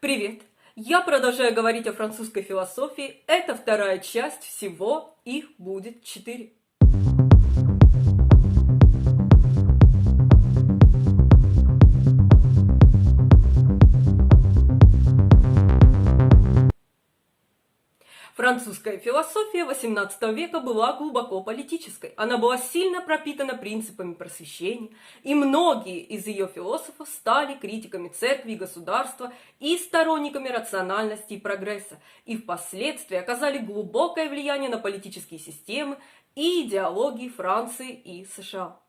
Привет! Я продолжаю говорить о французской философии. Это вторая часть всего, их будет 4. Французская философия XVIII века была глубоко политической. Она была сильно пропитана принципами просвещения, и многие из ее философов стали критиками церкви и государства и сторонниками рациональности и прогресса, и впоследствии оказали глубокое влияние на политические системы и идеологии Франции и США.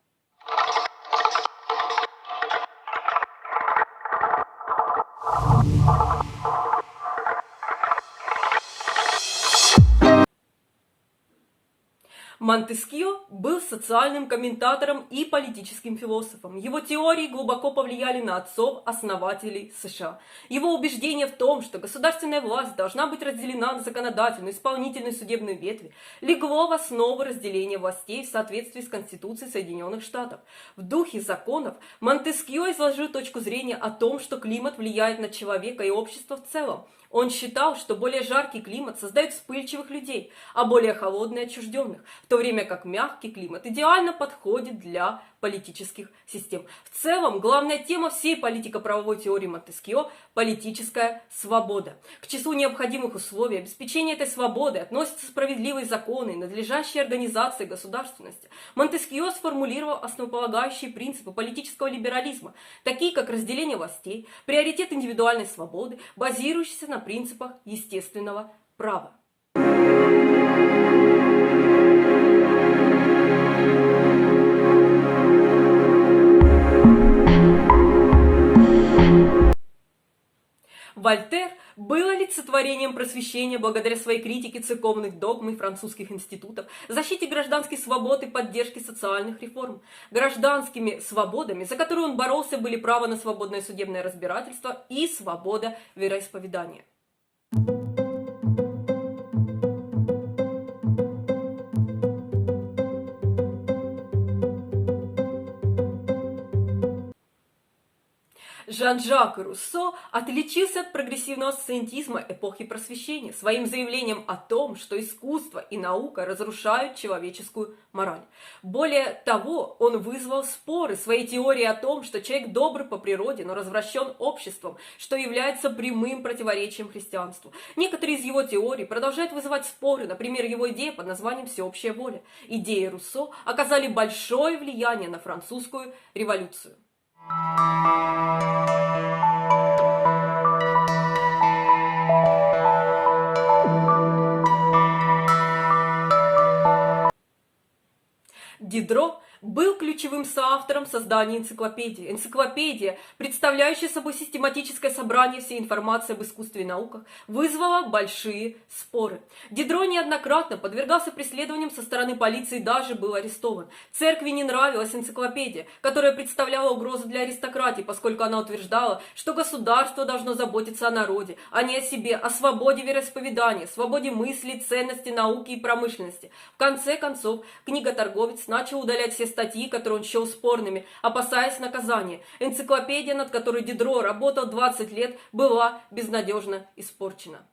Монтескье был социальным комментатором и политическим философом. Его теории глубоко повлияли на отцов-основателей США. Его убеждение в том, что государственная власть должна быть разделена на законодательную, исполнительную и судебную ветви, легло в основу разделения властей в соответствии с Конституцией Соединенных Штатов. В духе законов Монтескье изложил точку зрения о том, что климат влияет на человека и общество в целом. Он считал, что более жаркий климат создает вспыльчивых людей, а более холодный – отчужденных, в то время как мягкий климат идеально подходит для политических систем. В целом, главная тема всей политико-правовой теории Монтескье – политическая свобода. К числу необходимых условий обеспечения этой свободы относятся справедливые законы и надлежащая организация государственности. Монтескье сформулировал основополагающие принципы политического либерализма, такие как разделение властей, приоритет индивидуальной свободы, базирующийся на принципах естественного права. Вольтер был олицетворением просвещения благодаря своей критике церковных догм и французских институтов, защите гражданских свобод и поддержке социальных реформ. Гражданскими свободами, за которые он боролся, были право на свободное судебное разбирательство и свобода вероисповедания. Жан-Жак Руссо отличился от прогрессивного сциентизма эпохи Просвещения своим заявлением о том, что искусство и наука разрушают человеческую мораль. Более того, он вызвал споры своей теории о том, что человек добр по природе, но развращен обществом, что является прямым противоречием христианству. Некоторые из его теорий продолжают вызывать споры, например, его идея под названием «Всеобщая воля». Идеи Руссо оказали большое влияние на французскую революцию. Дидро был ключевым соавтором создания энциклопедии. Энциклопедия, представляющая собой систематическое собрание всей информации об искусстве и науках, вызвала большие споры. Дидро неоднократно подвергался преследованиям со стороны полиции и даже был арестован. Церкви не нравилась энциклопедия, которая представляла угрозу для аристократии, поскольку она утверждала, что государство должно заботиться о народе, а не о себе, о свободе вероисповедания, свободе мысли, ценности, науки и промышленности. В конце концов, книготорговец начал удалять все статьи, которые он счел спорными, опасаясь наказания. Энциклопедия, над которой Дидро работал 20 лет, была безнадежно испорчена.